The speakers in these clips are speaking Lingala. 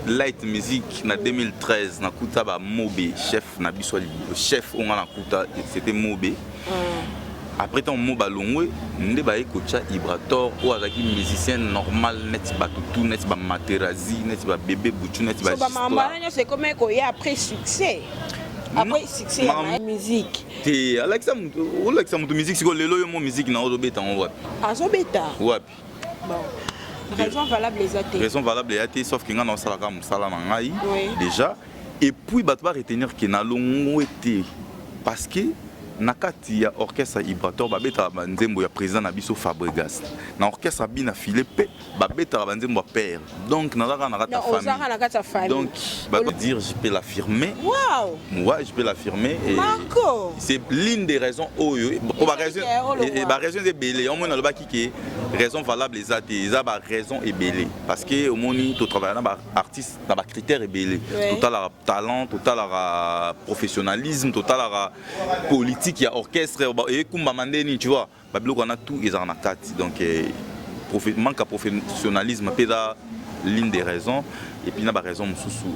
light music na 2013 nakuta ba Mobe chef na biso chef onga nakuta c'était Mobe. Après ton Moba Longwe nde ba ekocha Ibrator ou azaki musicien normal net ba tutu net ba Materazi net ba bébé Bouchou net ba Mamba c'est comme ko y a après succès. Après succès la musique. Ti Alexa musique c'est lelo yo mo musique na ozobeta on wapi. Azobeta. Wapi. Bon. Raison valable les athées. Raison valable les athées sauf que nga na osala ka musala na ngai déjà et puis ba va retenir que na longo été parce que nakati ya orchestre Ibrator babeta banzembo ya président na biso Fabregas na orchestre bina Philippe babeta banzembo père donc nazaka na kata famille donc ba dire je peux l'affirmer. Waouh. Moi je peux l'affirmer et c'est l'une des raisons pour ba raison et ba raison est belé on mona loba ki raison valable les athées ça ba raison est belé parce que au moni to travailler na ba artiste na ba critère est belé total talent total professionnalisme total politique il y a orchestre et kumba mandeni tu vois babilo on a tout ils en a quatre donc manque à professionnalisme c'est l'une des raisons et puis na ba raison mususu.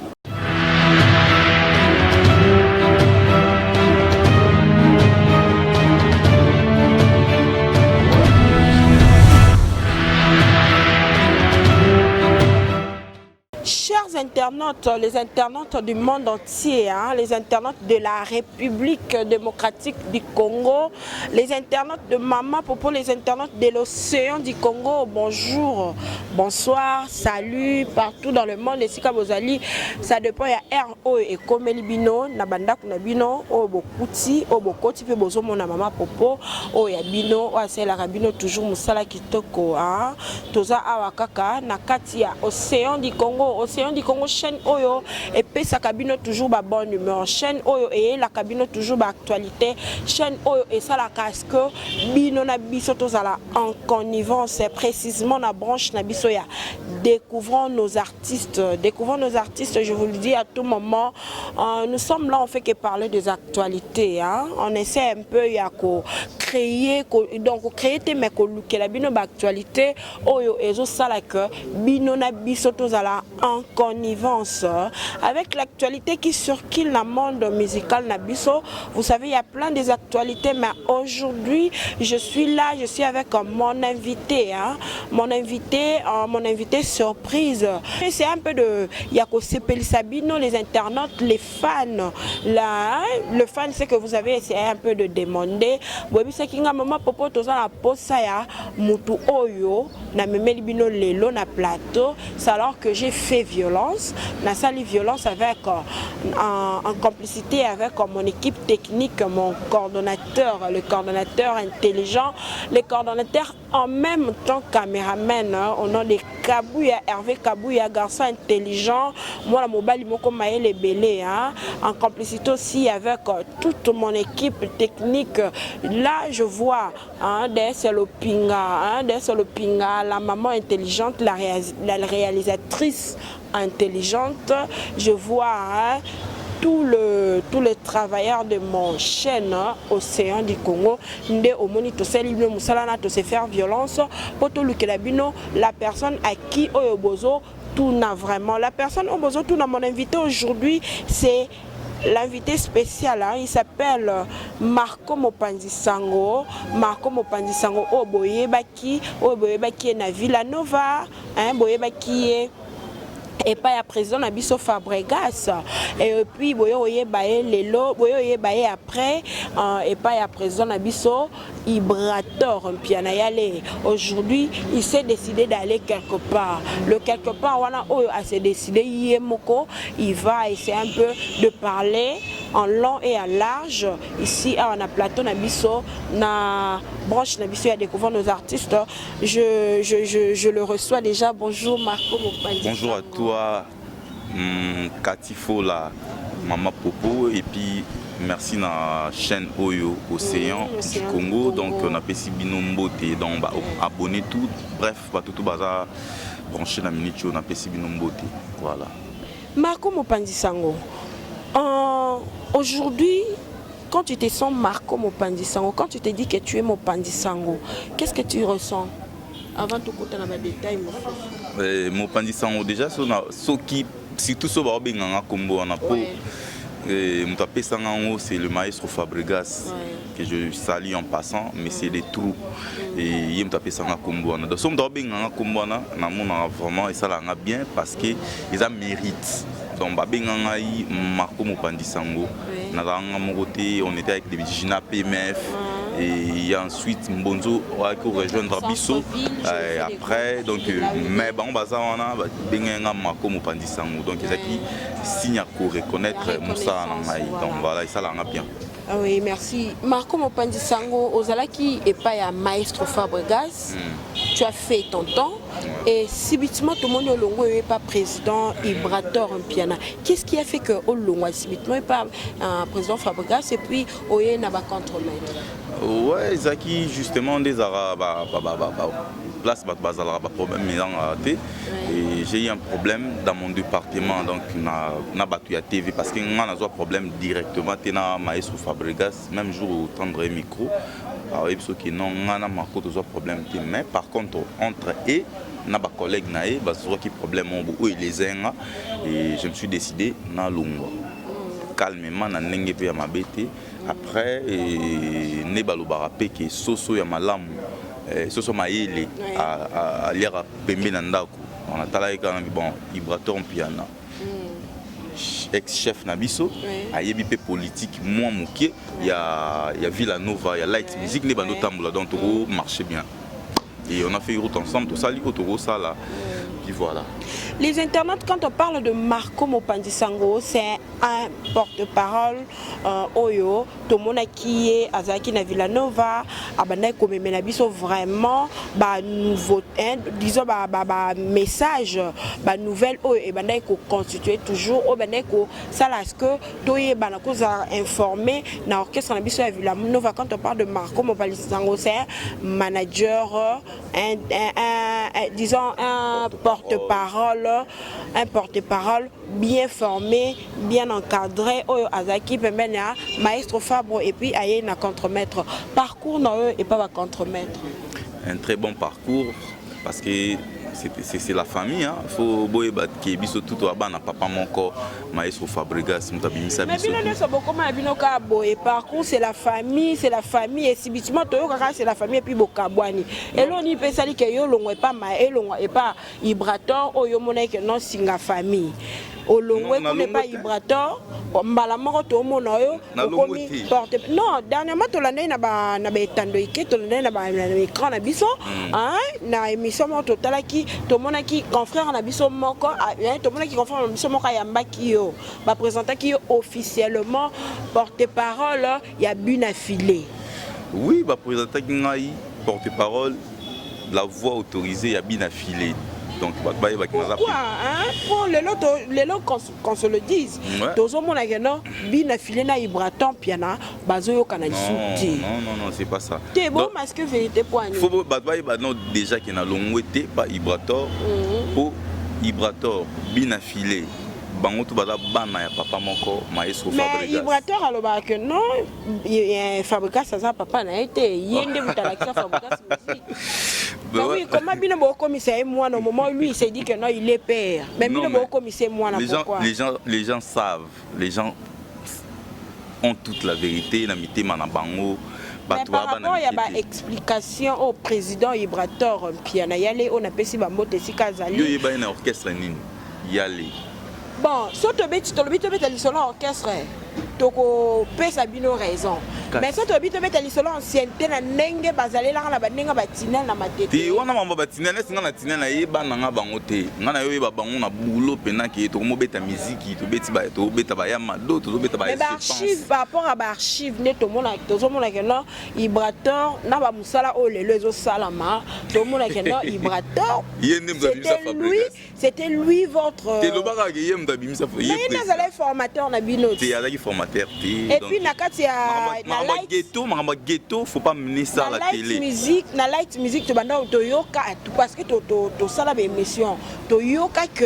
Chers internautes, les internautes du monde entier, les internautes de la République démocratique du Congo, les internautes de Mama Popo, les internautes de l'océan du Congo, bonjour, bonsoir, salut, partout dans le monde, les Sika Bozali, ça dépend, il y a R.O. et Komelibino, Nabanda Kunabino, Obokouti, Obokoti, puis Bozomo na Mama Popo, Oyabino, Oasela Rabino, toujours Moussala Kitoko, Toza Awakaka, Nakatia, océan du Congo. Océan du Congo chaîne Oyo et puis sa cabine toujours ba bonne humeur chaîne Oyo et la cabine toujours ba actualité chaîne Oyo et ça la casque bino na biso tozala en connivence précisément na branche na biso ya découvrons nos artistes je vous le dis à tout moment nous sommes là on fait que parler des actualités on essaie un peu ya ko créer donc créer mais ko lukela bino ba actualité Oyo ezo sala que bino na biso tozala en connivence avec l'actualité qui circule dans le monde musical Nabiso. Vous savez, il y a plein des actualités, mais aujourd'hui, je suis là, je suis avec mon invité, mon invité surprise. C'est un peu de Yako Sepeli Sabino, les internautes, les fans. Là, le fan, c'est que vous avez essayé un peu de demander. Bobi Sekinga Mama Popo Toza la Posaya Mutu Oyo, na Memeli Bino Lelo na plateau. C'est alors que j'ai fait violence, na sali violence avec en complicité avec mon équipe technique, mon coordonnateur, le coordonnateur intelligent, les coordonnateurs en même temps caméraman, au nom de Kabouya, Hervé Kabouya, garçon intelligent, moi la mobile moko maël belé, en complicité aussi avec toute mon équipe technique. Là je vois c'est le pinga, la maman intelligente, la réalisatrice intelligente, je vois tous les travailleurs de mon chaîne Océan du Congo, ndé omoni to célébrer musalana to se faire violence pour tout le kelabino la personne à qui oyobozo tout n'a vraiment la personne oyobozo tout n'a mon invité aujourd'hui c'est l'invité spécial, il s'appelle Marco Mopanzi Sango. Marco Mopanzi Sango, Oboyebaki est na Villanova, Boyebaki est et pas à présent na biso Fabregas et puis boyoye baé lelo boyoye baé après et pas à présent na biso Ibrator piana yale aujourd'hui il s'est décidé d'aller quelque part le quelque part wana oyo a s'est décidé yemoko il va essayer un peu de parler en long et en large ici on a plateau na biso na branche na biso à découvrir nos artistes je le reçois déjà. Bonjour Marco Mopanzi. Bonjour à toi Katifo la Mama Popo et puis merci na chaîne Oyo Océan du Congo donc on a pesi bino mbote donc bah abonner tout bref bah tout baza branché na minute on a pesi bino mbote voilà. Marco Mopanzi Sango aujourd'hui quand tu te sens Marco Mopanzi Sango, quand tu te dis que tu es Mopanzi Sango, qu'est-ce que tu ressens avant de côté dans les détails? Mopanzi Sango déjà ce qui surtout so ba benganga kombo na po Mutapé Sangango, c'est le maestro Fabregas que je salue en passant, mais c'est des trous. Et il Mutapé Sangango Komboana. Donc, si on doit bien Komboana, on vraiment et ça l'a bien parce qu'ils ont mérite. Donc, on a Marco Mopandi Sango. On était avec des Gina PMF. Et ensuite, Mbonzo a rejoindre Bisso. Après, donc, mais on va bien Marco Mopandi Sango. Donc, ils ont signé à reconnaître Moussa. Donc voilà, et ça l'a bien. Ah oui, merci. Marco Mopandi Sango, Ozalaki et pas à Maestro Fabregas, tu as fait ton temps. Et subitement, tout le monde n'est pas président Ibrator en piana. Qu'est-ce qui a fait que Olongo subitement n'est pas président Fabregas et puis Oye n'a pas contre-maître? Ouais, Zaki, justement, des arabes, place problème et j'ai eu un problème dans mon département, donc na battu à TV parce que on a un problème directement na maestro Fabregas même jour au tendre micro alors il faut que non on a marqué deux problèmes mais par contre entre eux na ba collègue na eux parce que problème où ils les ont et je me suis décidé na longo calmement na ndenge pe ya mabete après ne balobara pe que soso ya malamu soso maele à lire pembe na ndako on a talé quand bon Ibrator piano ex-chef Nabiso a yebi pe politique moi moké il y a Villanova il y a Light Music ne bando tambula donc tout marchait bien et on a fait une route ensemble tout ça li autoro ça là puis voilà. Les internautes, quand on parle de Marco Mopandi Sango, c'est un porte-parole Oyo, tout le monde qui est Azaki na Villanova, abandonné comme Menabiso vraiment, nouveau, disons, message, nouvelle Oyo, et bandai ko constituer toujours, ou bandai ko ça là ce que Toye banako a informé dans l'orchestre Nabiso à Villanova. Quand on parle de Marco Mopandi Sango, c'est un manager, disons un porte-parole bien formé, bien encadré, Azaki Pemena, maestro Fabre et puis Aye na contre-maître. Parcours et pas va contre-maître. Un très bon parcours parce que c'est la famille, hein. Faut boye batke biso tout aba na papa mon corps maestro Fabregas mutabimisa biso. Mais bien beaucoup ma binoka boye parcours c'est la famille et si bitima toyo kaka c'est la famille et puis bokabwani. Et là on y peut sali que yo longo et pas ma elongo et pas Ibrator oyo mona que non singa famille. Olongwe n'est pas Ibrator mbala moko to mona yo komi porte non dernièrement to landa na ba etando ike to landa na ba écran na biso hein na émission mo totala ki to mona ki confrère na biso moko to mona ki confrère na biso moko yamba ki yo ba présenter ki yo officiellement porte-parole ya buna filé. Oui ba présenter ki ngai porte-parole la voix autorisée ya buna filé. Donc, pourquoi hein? Pour les lots qu'on se le dise. Tous hommes qui ont bien filé na Ibrator piana, bazo kana disuti. Non, c'est pas ça. T'es bon parce que vérité point. Faut déjà qu'il y a longwete pas Ibrator pour Ibrator bien filé. Bango tout bada bana ya papa moko maestro Fabregas. Mais Ibrator alors que non, Fabregas ça papa na été yende mutalakisa Fabregas musique. Oui, comment bien le commissaire moi au moment où lui il s'est dit que non il est père. Mais bien le commissaire moi pourquoi? Les gens savent, les gens ont toute la vérité na mitema na bango. Mais par rapport, il y a une explication au président Ibrator Piana Yale on appelle si bamote si Kazali. Il y a un orchestre nini Yale. Bon, si tu as dit solo orchestre, tu peux sabino raison. Mais si tu as dit solo ancienneté, na nenge bazale la na banenga batina na matete. Ti wana mamba batina na singa na tina na yeba na nga bango te. Nga na yo ba bango na boulot pena ki to mo beta musique, to beti ba to beta ba ya mado, to beta ba. Mais archive par rapport à archive ne to mona que non Ibrator na ba musala o lelo ezo salama, to mona que non Ibrator. C'était lui votre mais il a formateur na bino. Formateur. Et puis nakati ya na ghetto, faut pas mener ça à la télé. Na light music to banda to yoka parce que to sala ba émission. To yoka que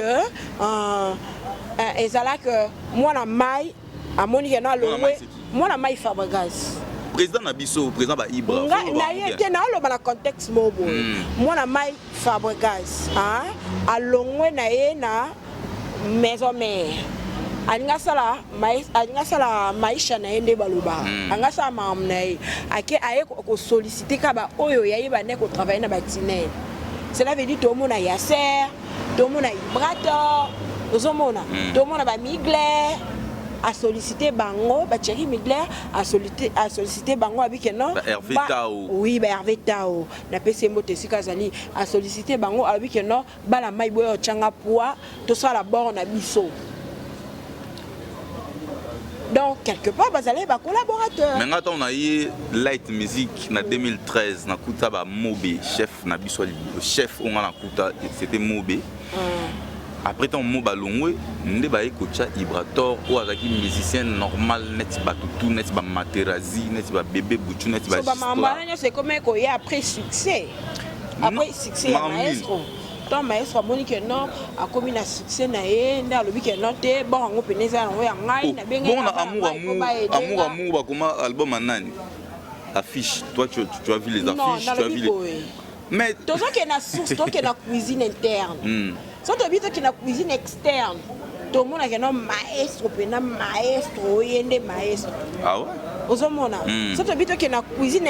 ezala que moi na mai amoni que na longwe moi na mai Fabregas. Président Nabiso, président ba Ibra. Na yete na lo ba contexte mobo. Moi na mai Fabregas, hein? A longwe na ye na maison mère. Angasala maisha na yende baluba. Angasala mamnae. Ake aye ko solliciter kaba oyo yayi ba ne ko travailler na batinel. Cela veut dire tout le monde a Yasser, tout le monde a Ibrator, tout le monde a Migler. A sollicité Bango, Thierry Migler a sollicité Bango avec non Hervé Tao. Oui, Hervé Tao. Na PC Motesi Kazali a sollicité Bango avec non bala maiboyo changa poa tout ça la borne à biso. Donc quelque part bazalé ba collaborateur. Mais quand on a eu Light Music en 2013 na kuta ba Mobe chef na biso chef on a kuta c'était Mobe. Après ton mot balongwe, nous devons écouter Ibrator ou avec un musicien normal, net ba toutou, net ba materazi, net ba bébé bouchou, net ba histoire. C'est comme un courrier après succès. Après succès, maestro. Ton maestro moni que non, a commis un succès naé, n'a le week-end noté, bon on peut les envoyer en ligne, na bien. Bon amour, bah comment album anani affiche. Toi tu as vu les affiches, tu as vu les. Mais toi qui est la source, toi qui est la cuisine interne. Si tu habites dans la cuisine externe, tout le monde a un maestro, maestro, maestro. Ah ouais? Si tu habites dans la cuisine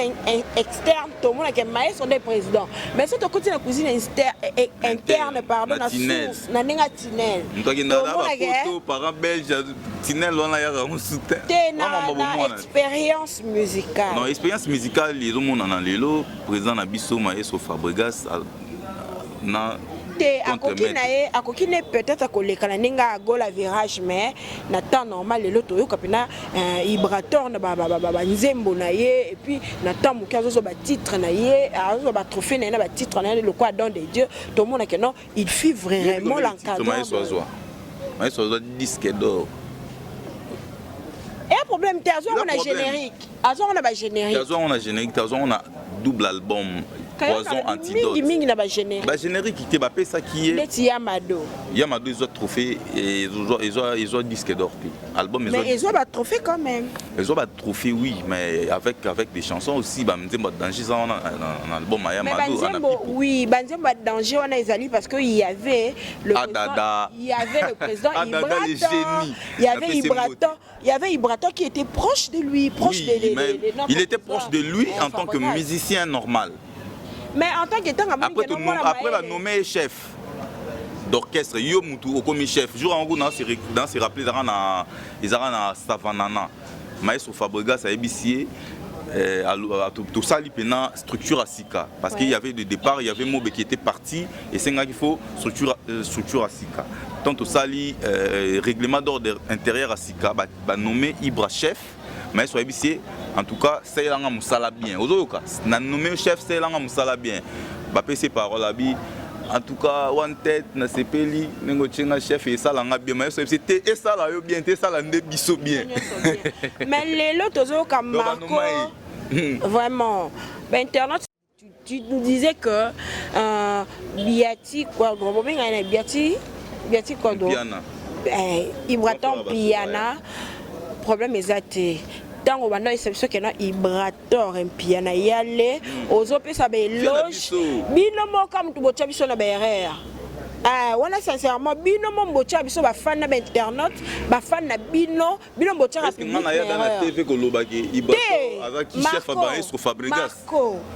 externe, tout le monde a un maestro des présidents. Mais si tu habites dans la cuisine interne, pardon, la source, na nenga tinel. Toi qui n'as pas photo, parents belges, tinel, on a un soutien. C'est expérience musicale. Non, expérience musicale, les hommes ont un lélo, président Nabiso, maestro Fabregas, a coquine peut-être à coller à gola virage mais na temps normal le loto kapina Ibrator na nzembo na ye et puis na temps mukazo so ba titre na ye azo ba trophée na ba titre na le quoi don de Dieu tout le monde que non il fit vraiment l'encadrement maestro disque d'or et un problème tazo on a générique azo on a ba générique tazo on a double album Poison Antidote. Bah générique qui est ça qui est. Yamado. Yamado ils ont trophée et ils ont disque d'or. Album mais ils ont un trophée quand même. Ils ont un trophée oui mais avec des chansons aussi bah Banzembo Danger ça on a un album à Yamado. Oui Banzembo Danger on a Isali parce que il y avait le président il y avait Ibrator qui était proche de lui, proche il était proche de lui en tant que musicien normal. Mais en tant que après la nommé chef d'orchestre yo mutu okomi chef jour en dans ces rappelés ils ont na Savanana maestro Fabregas a ébicié tout ça li pena structure asika parce qu'il y avait de départ il y avait Mobe qui était parti et c'est là qu'il faut structure asika tant tout ça li règlement d'ordre intérieur asika ba nommé Ibra chef mais soit ébicié en tout cas c'est là nga musala bien ozoka na nommé chef c'est là nga musala bien ba PC parole abi en tout cas one tête na sepeli nengo tchenga chef et ça là nga bien mais c'était et ça là yo bien et ça là ndé biso bien mais les lots ozoka Marco vraiment ben internet tu nous disais que Biati quoi gros bien Biati quoi donc Ibrator Piana problème exacté tant on va c'est ce qu'il y a Ibrator un piano yale ozope ça beloge binomo comme tu bocha biso na berère voilà sincèrement binomo bocha biso ba fan na internet ba fan na bino bocha rapide na na TV ko lobaki Ibrator avec chef maestro Fabregas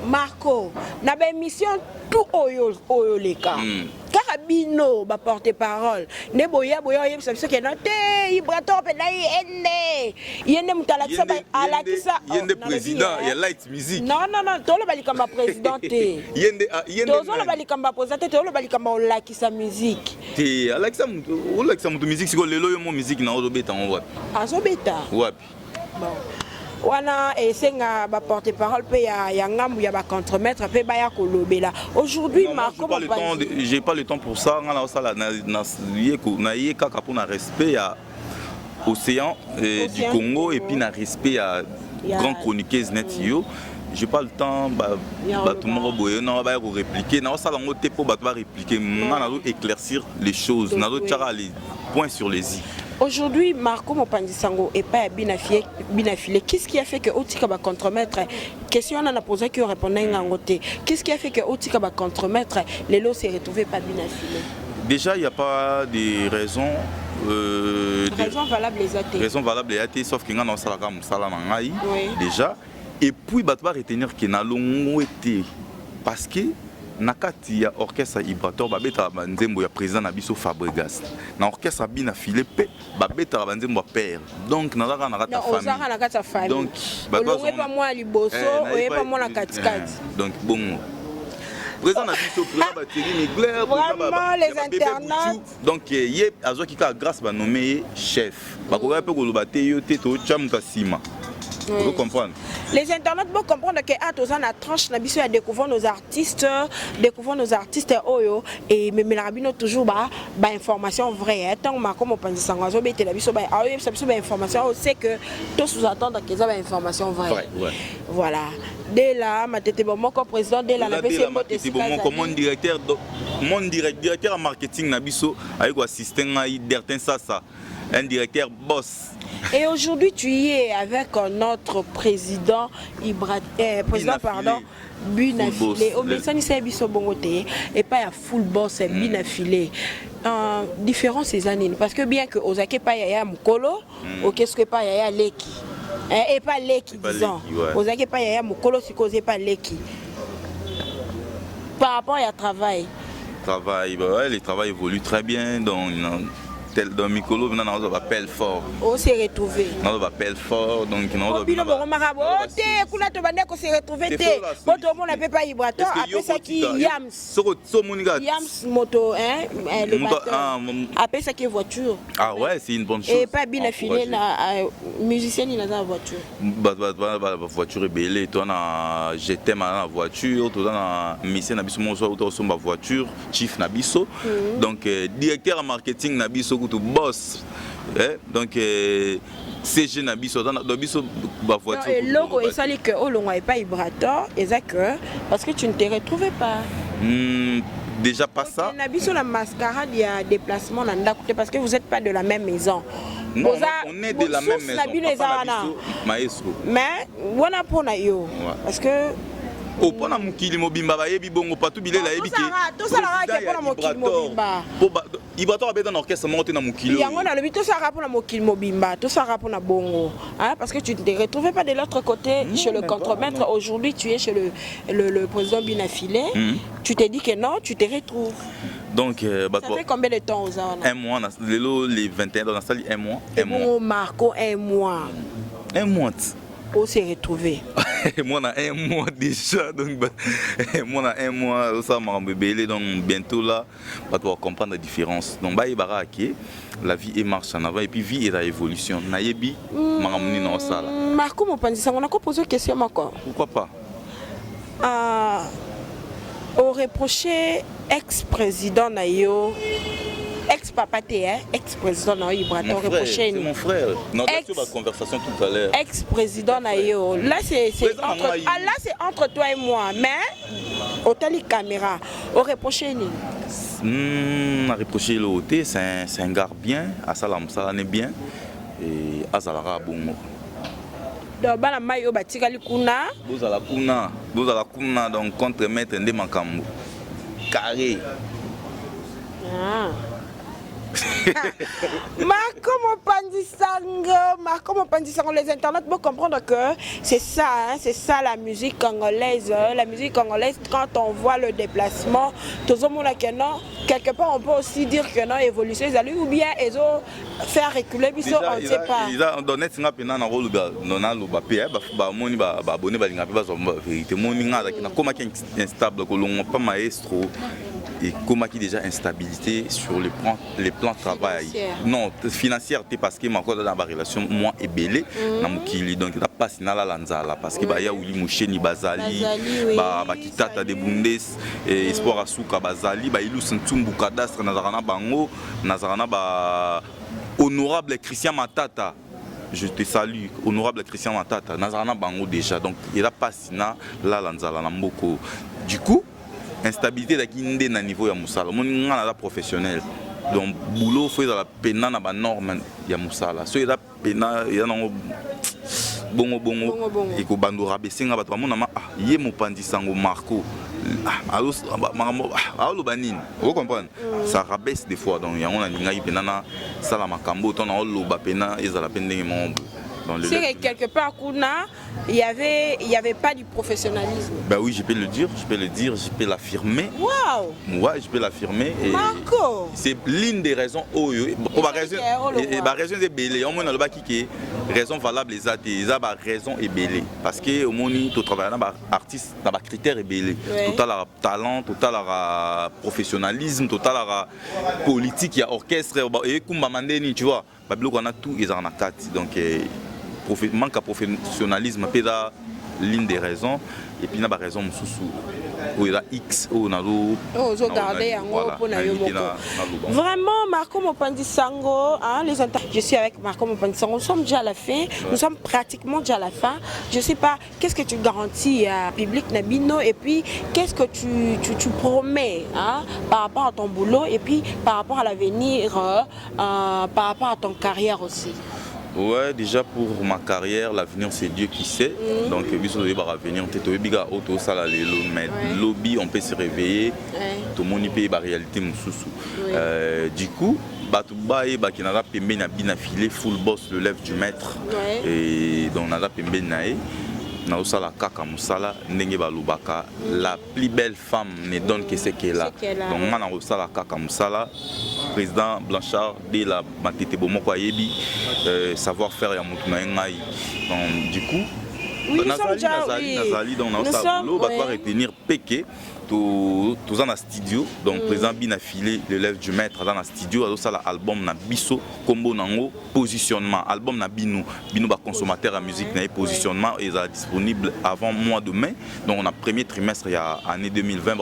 Marco na ba émission tout oyo leka Carabino va porter parole. Ne boya yem ça ce qui est noté Ibrator pe na yende mutala kisa ala kisa yende président ya Light Music. Non to le bali kamba président te. Yende to le bali kamba président to le bali kamba la kisa musique. Te Alexa mutu musique siko lelo yo mo musique na ozobeta on wapi. Azobeta. Wapi. Bon. Wana esenga ba porte-parole pe ya ngambu ya ba contremaître pe ba ya kolobela. Aujourd'hui Marco j'ai pas le temps pour ça ngala osala na yeka pour na respect à Océan du Congo et puis na respect à grand chroniqueuse net yo. J'ai pas le temps tout le monde boye na ba répliquer na osala ngote po ba répliquer ngala éclaircir les choses na do tchara les points sur les i. Aujourd'hui, Marco Mopandisango et pas Binafilé. Qu'est-ce qui a fait que Otika va contremaître? Question on a posé qui répondait à côté. Qu'est-ce qui a fait que Otika va contremaître? Les lots s'est retrouvé pas Binafilé. Déjà, il n'y a pas de raison. Raison valable les athées. Raison valable les athées, sauf qu'il y a un déjà. Et puis, il va retenir qu'il y a un été. Parce que, nakati ya orchestre Ibrator babeta banzembo ya président Nabiso Fabregas na orchestre bina Philippe babeta banzembo père donc nazaka na kata famille ozaka na kata famille donc olongwe pa moi liboso oye pa moi na katikati donc bon président Nabiso président Batiri Migler vraiment les internautes donc yé azo kika grâce ba nommé chef bakoka pe ko lobate yo te to chamuka sima. Vous comprenez? Les internautes vont comprendre que à tous la tranche nabiso à découvrir nos artistes oyo et même la rabino toujours ba information vraie tant ma comme on pense sangazo bete la biso ba ayo ça biso ba information on sait que tous sous attendre que ça ba information vraie. Voilà. Dès là ma tête bon comme président dès là la PC mon directeur en marketing nabiso avec assistant à Dertin Sasa un directeur boss. Et aujourd'hui, tu y es avec notre président Binafilé. Au Messani, c'est Biso Bongote. Et pas à full boss, c'est Binafilé. Différence ces années. Parce que bien que Osake pas yaya Mukolo, qu'est-ce que pas yaya Leki. Et pas Leki, disons. Osake pas yaya Mukolo, si causé pas Leki. Par rapport à travail. Le travail évolue très bien. Donc, tel dans Mikolo, on a appel fort. On s'est retrouvé. On a appel fort, donc on a appel fort. On s'est retrouvé. On n'a pas Ibrator. Après ça qui Yams. Yams moto, le batteur. Après ça qui voiture. Ah ouais, c'est une bonne chose. Et pas bien affilé, musicien il a la voiture. La voiture est belle. Tu as j'étais dans la voiture. Tu as mission Nabiso, moi aussi ma voiture, chief Nabiso. Donc directeur en marketing Nabiso. To boss donc CG Nabiso dans biso ba voiture et logo et ça que au long pas Ibrator et ça que parce que tu ne te retrouvais pas déjà pas ça Nabiso la mascarade il y a déplacement dans côté parce que vous n'êtes pas de la même maison. Non, on est de la même maison maestro mais on a pour na yo parce que au point na mukili mobimba ba yebi bongo patu bilela yebi ke to sala ka pour na mukili mobimba Ibrator abeta na orchestre monté na mukili yango na lobi to sala pour na mukili mobimba to sala pour na bongo hein parce que tu ne te retrouvais pas de l'autre côté chez le contremaître aujourd'hui tu es chez le président Binafilé tu t'es dit que non tu te retrouves donc ça fait combien de temps aux ans un mois les 21 dans la salle un mois Marco un mois on s'est retrouvé. Moi, on a un mois déjà, donc moi, on a un mois, ça m'a embêté, donc bientôt là, on va pouvoir comprendre la différence. Donc, la vie marche en avant et puis la vie est à évolution. Nayebi, Marco, on a posé une question encore. Pourquoi pas on reprochait ex-président Nayo. Ex-papa ex-président Nayo Ibrator reproché. C'est mon frère. On a eu la conversation tout à l'heure. Ex-président Nayo. Là c'est entre toi et moi. Mais au tali caméra, on reproché on a reproché le côté, c'est un gars bien, Asalam Salane bien et Azalara bon. Donc bana mayo batikali kuna. Bozala kuna donc contre maître Ndé Makambo. Carré. Marco Mopandisango, les internautes vont comprendre que c'est ça la musique congolaise. La musique congolaise, quand on voit le déplacement, quelque part on peut aussi dire que non, évolution, ou bien ils ont fait reculer, on ne sait pas. Ils ont donné un rôle et comment qui déjà instabilité sur les plans de travail non financière parce que ma dans la relation moi et belé na mukili donc la passe na la lanzala parce que ba ya uli musheni bazali ba kitata de bundes et espoir asuka bazali ba ilu sentumbu cadastre nazarana bango nazarana ba honorable Christian Matata. Je te salue, honorable Christian Matata nazarana bango déjà donc il a passé na la lanzala na mboko du coup instabilité d'akinde na niveau ya musala mon ngana la professionnel donc boulot faut dans la pena na ba norme ya musala so ila pena ya na bongo et ko bandora besenga bato mona ye Mopandisango Marco vous comprenez? Ça rabaisse des fois. Donc, il y a un ça la macambo, on a l'eau, ils ont la peine de c'est que quelque part, il n'y avait pas du professionnalisme. Ben oui, je peux le dire, je peux l'affirmer. Waouh! Ouais, je peux l'affirmer. Marco! C'est l'une des raisons. Pour la raison est belée. On a le bac qui est raison valable les athées. Ils ont raison et belée. Parce que au monde, tu travailles dans artiste, dans critères et belée. Total à talent, total à professionnalisme, total à politique, il y a orchestre et comme Mandeni, tu vois. On a tout, ils en ont 4. Donc manque de professionnalisme, c'est l'une des raisons. Et puis, il y a des raisons où il y a X, où on a vraiment, Marco Mopandi Sango, hein, je suis avec Marco Mopandi Sango, nous sommes déjà à la fin, nous sommes pratiquement déjà à la fin. Je ne sais pas, qu'est-ce que tu garantis à public Nabino et puis qu'est-ce que tu promets hein, par rapport à ton boulot et puis par rapport à l'avenir, par rapport à ton carrière aussi. Ouais, déjà pour ma carrière, l'avenir c'est Dieu qui sait. Donc, mais lobby, on peut se réveiller. Tout le monde peut la réalité. Du coup, Bakinara Pembe n'a bien affilé, full boss, le lève du maître. Et donc, on a Pembe Nae. La plus belle femme ne donne que ce qu'elle a. Donc, on a président Blanchard de la Matete Bomoko Ayebi, savoir-faire et donc, du coup, Nazali, donc on va retenir Péké. Tous en studio, donc président bien affilé l'élève du maître dans le studio, alors ça l'album na biso combo nango positionnement album na binu ba consommateur à musique na positionnement et ça disponible avant mois de mai, donc on a premier trimestre il y a année 2020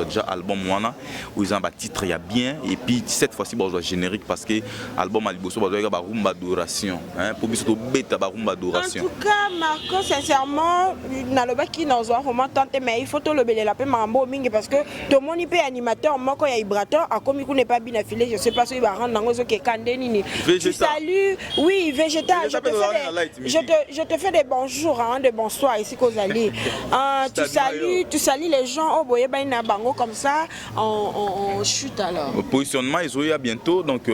déjà album wana où ils ont un titre il y a bien et puis cette fois-ci bah générique parce que album aliboso ba rumba adoration hein pour biso beta ba rumba adoration. En tout cas Marco sincèrement na loba qui nous a vraiment tenté mais il faut tout le la paix mambo mingi parce que tout le monde est animateur moi quand il y a vibrateur à comme il n'est pas bien affilé je sais pas si il va rendre dans ce qui est candénini tu salues oui végétal je te fais des bonjours hein, des bonsoirs ici qu'aux alliés tu salues les gens au boye baina bango comme ça on chute alors positionnement ils ont bientôt donc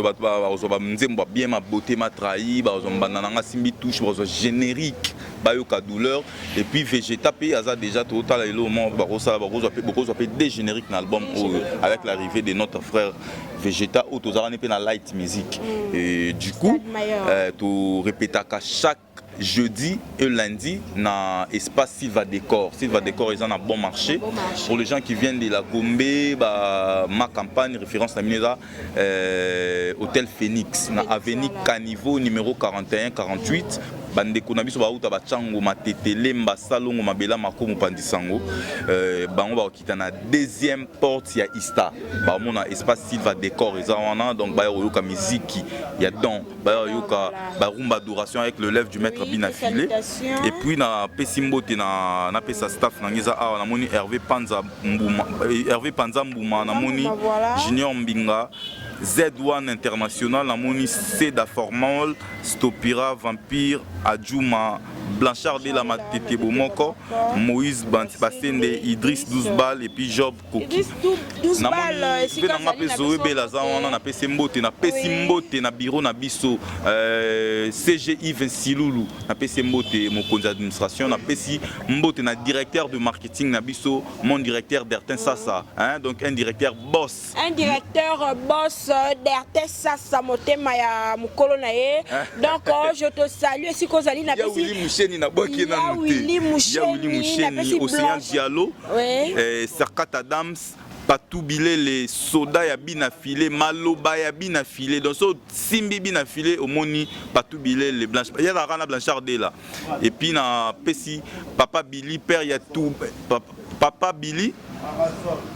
bien ma beauté m'a trahi banana simbi touche générique bayoka douleur et puis végétal a déjà total et beaucoup des génériques dans l'album avec l'arrivée de notre frère Végéta où tu as la light music et du coup tu répètes à chaque jeudi et lundi dans l'espace Silva Décor. Silva Décor ils ont un bon marché. Pour les gens qui viennent de la Gombe, ma campagne référence à Mineza Hôtel Phoenix na avenue Caniveau numéro 41-48. Bande konabiso ba uta ba chango matetele mbasalongo mabela makomo pandisango bango ba okita na deuxième porte ya Ista ba mona espace Silva Décor ezana donc ba yoka musique ya don ba yoka ba rumba adoration avec le lève du maître bien affilé et puis na pesimbo te na pesa staff na ngeza a na moni Hervé Panza Mbouma na moni Junior Mbinga Z1 International, la moni Seda Formol, Stopira, Vampire, Adjouma, Blanchard de la Matete Bomoko, Moïse Bantipasende, Idriss 12 balles et puis Job Koki. Idriss 12 balles, c'est quand on a PC Mbote, na PC Mbote, na bureau na biso, CGI Vinci-Loulou, na PC Mbote, mon conseil d'administration, na PC Mbote, na directeur de marketing na biso, mon directeur d'Ertin Sassa, hein, donc un directeur boss. Un directeur boss d'Ertin Sassa, motema ya mukolo na ye. Donc je te salue, si kozali na PC. Na boki na Willy Moucheni, Océan Diallo, Serkat Adams, Patou Bilé, les sodas ya bin affilé, Maloba ya bin affilé, donc so Simbi bin affilé au moni Patou Bilé les blanches. Il y a la Rana Blanchard là. Et puis na Pessi, Papa Billy, père ya tout Papa Billy.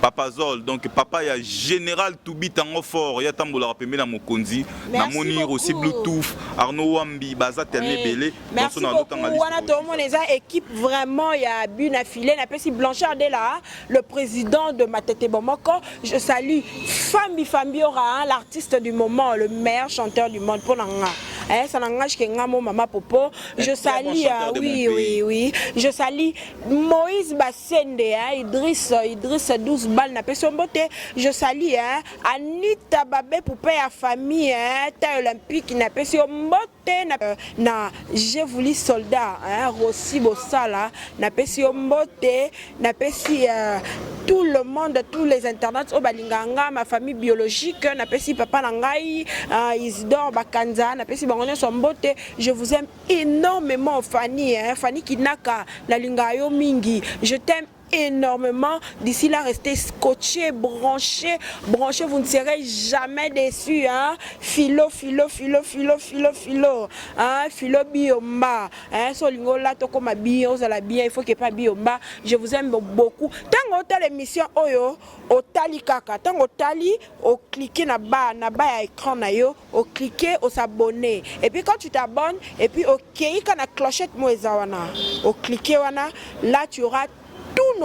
Papa Zol, donc papa il y a général Toubi Tango fort, il y a Tambola Rapemé dans Mokonzi, na moni aussi Bluetooth, Arnaud Wambi, Baza Telme Belé. Merci beaucoup. Wana Tomo les équipe vraiment il y a bien affilé, na Pessi Blanchard de là, le président de Matete Bomoko. Je salue Fambi Fambiora, l'artiste du moment, le meilleur chanteur du monde pour Nanga. Ça n'engage que ngamo Maman Popo. Je salue, oui. Je salue Moïse Bassende, Idriss 12 balles na pesombote. Je salue Anita Babé Poupé à famille, taille olympique na pesombote na j'ai voulu soldat, Rossi Bossala na pesombote na pesi tout le monde, tous les internautes au balinganga, ma famille biologique, na pesi papa nangai, Isidore Bakanza, na pesi bangonyo sombote. Je vous aime énormément Fanny, Fanny Kinaka, la lingayo mingi. Je t'aime énormément. D'ici là, restez scotché, branché, vous ne serez jamais déçus. Philo biomba. Solingo là, toko ma bio, ça la bien, il faut que pas biomba. Je vous aime beaucoup. Tant que l'émission Oyo, au tali kaka, tant que tali, au cliquer na bas à écran na yo, au cliquer, au s'abonner. Et puis quand tu t'abonnes, et puis ok, quand la clochette moezawana, au cliquer wana, là tu auras tous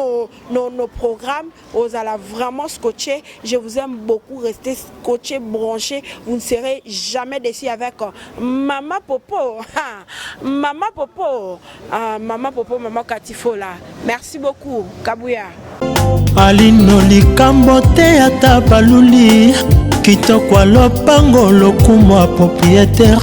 nos programmes, vous allez vraiment scotcher. Je vous aime beaucoup, restez scotché, branché. Vous ne serez jamais déçus avec Maman Popo. Maman Popo, Maman Katifola. Merci beaucoup, Kabouya. Alino likambote ata baluli kitoko lopango lokumo propriétaire